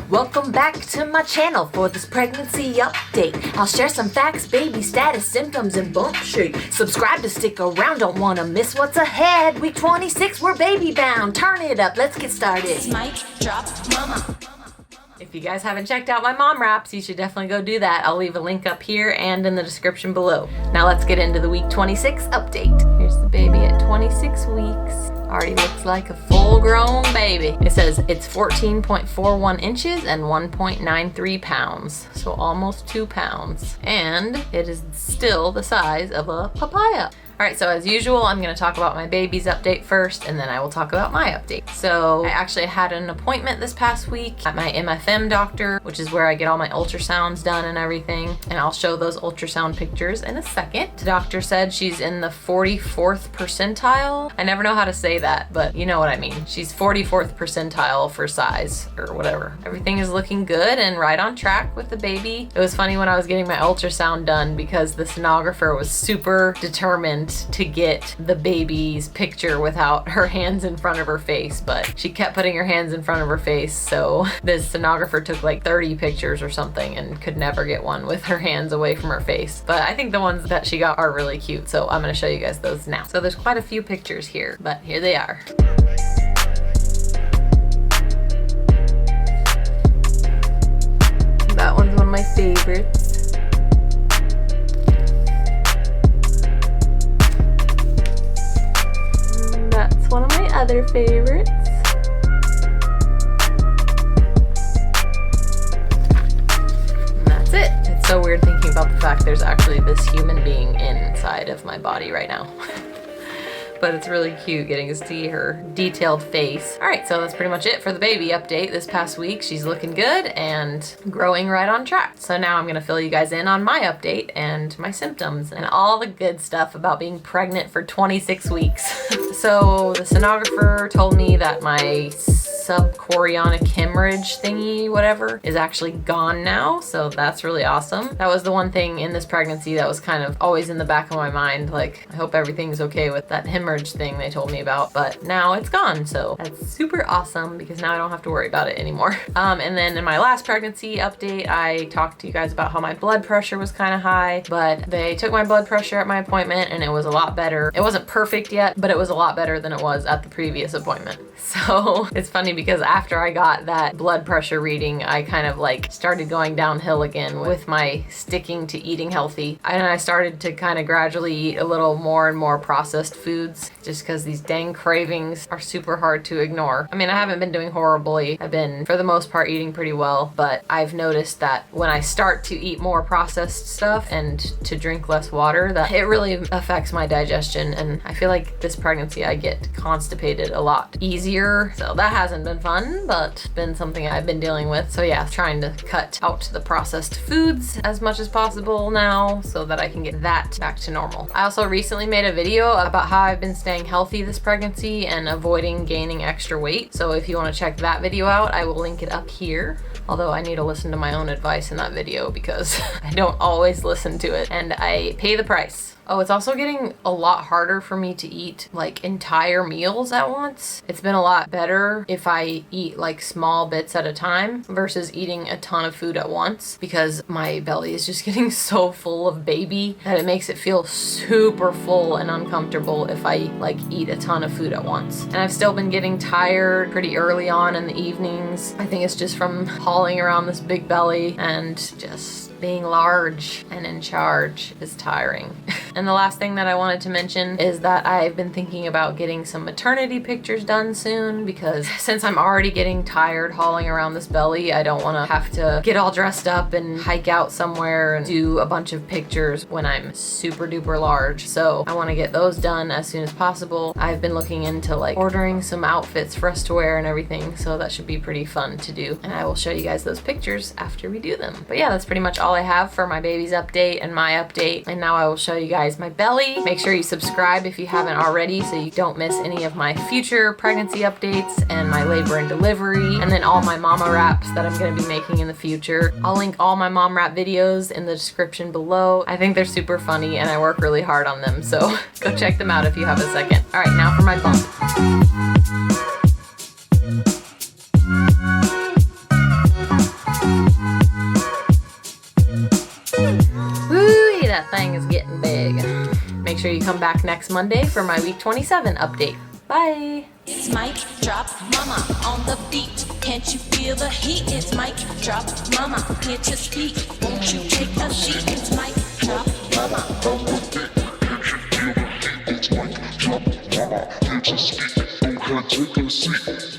Welcome back to my channel for this pregnancy update. I'll share some facts, baby status, symptoms, and bump shape. Subscribe to stick around, don't wanna miss what's ahead. Week 26, we're baby bound. Turn it up, let's get started. Mic drop mama. If you guys haven't checked out my mom wraps, you should definitely go do that. I'll leave a link up here and in the description below. Now let's get into the week 26 update. Here's the baby at 26 weeks. Already looks like a full-grown baby. It says it's 14.41 inches and 1.93 pounds. So almost 2 pounds. And it is still the size of a papaya. Alright, so as usual, I'm going to talk about my baby's update first, and then I will talk about my update. So I actually had an appointment this past week at my MFM doctor, which is where I get all my ultrasounds done and everything. And I'll show those ultrasound pictures in a second. The doctor said she's in the 44th percentile. I never know how to say that, but you know what I mean. She's 44th percentile for size or whatever. Everything is looking good and right on track with the baby. It was funny when I was getting my ultrasound done because the sonographer was super determined to get the baby's picture without her hands in front of her face, but she kept putting her hands in front of her face, so this sonographer took like 30 pictures or something and could never get one with her hands away from her face. But I think the ones that she got are really cute, so I'm going to show you guys those now. So there's quite a few pictures here, but here they are. That one's one of my favorites. One of my other favorites. And that's it. It's so weird thinking about the fact there's actually this human being inside of my body right now. But it's really cute getting to see her detailed face. Alright, so that's pretty much it for the baby update this past week. She's looking good and growing right on track. So now I'm gonna fill you guys in on my update and my symptoms and all the good stuff about being pregnant for 26 weeks. So the sonographer told me that my subchorionic hemorrhage thingy, whatever, is actually gone now. So that's really awesome. That was the one thing in this pregnancy that was kind of always in the back of my mind. Like, I hope everything's okay with that hemorrhage thing they told me about, but now it's gone. So that's super awesome because now I don't have to worry about it anymore. And then in my last pregnancy update, I talked to you guys about how my blood pressure was kind of high, but they took my blood pressure at my appointment and it was a lot better. It wasn't perfect yet, but it was a lot better than it was at the previous appointment. So it's funny because after I got that blood pressure reading, I kind of like started going downhill again with my sticking to eating healthy. And I started to kind of gradually eat a little more and more processed foods just because these dang cravings are super hard to ignore. I mean, I haven't been doing horribly. I've been, for the most part, eating pretty well, but I've noticed that when I start to eat more processed stuff and to drink less water, that it really affects my digestion. And I feel like this pregnancy, I get constipated a lot easier. So that hasn't been fun, but been something I've been dealing with. So yeah, trying to cut out the processed foods as much as possible now so that I can get that back to normal. I also recently made a video about how I've been staying healthy this pregnancy and avoiding gaining extra weight. So if you want to check that video out, I will link it up here. Although I need to listen to my own advice in that video because I don't always listen to it and I pay the price. Oh, it's also getting a lot harder for me to eat like entire meals at once. It's been a lot better if I eat like small bits at a time versus eating a ton of food at once because my belly is just getting so full of baby that it makes it feel super full and uncomfortable if I like eat a ton of food at once. And I've still been getting tired pretty early on in the evenings. I think it's just from hauling around this big belly and just being large and in charge is tiring. And the last thing that I wanted to mention is that I've been thinking about getting some maternity pictures done soon because since I'm already getting tired hauling around this belly, I don't want to have to get all dressed up and hike out somewhere and do a bunch of pictures when I'm super duper large. So I want to get those done as soon as possible. I've been looking into like ordering some outfits for us to wear and everything, so that should be pretty fun to do. And I will show you guys those pictures after we do them. But yeah, that's pretty much all I have for my baby's update and my update. And now I will show you guys my belly. Make sure you subscribe if you haven't already so you don't miss any of my future pregnancy updates and my labor and delivery, and then all my mama wraps that I'm going to be making in the future. I'll link all my mom wrap videos in the description below. I think they're super funny and I work really hard on them, so go check them out if you have a second. All right, now for my bump. make sure you come back next Monday for my week 27 update. Bye. It's mic drop mama on the beat. Can't you feel the heat? It's mic drop mama. Here to speak. Won't you take a seat? It's mic drop mama. It's mic drop mama. Here to speak. Go ahead, take a seat.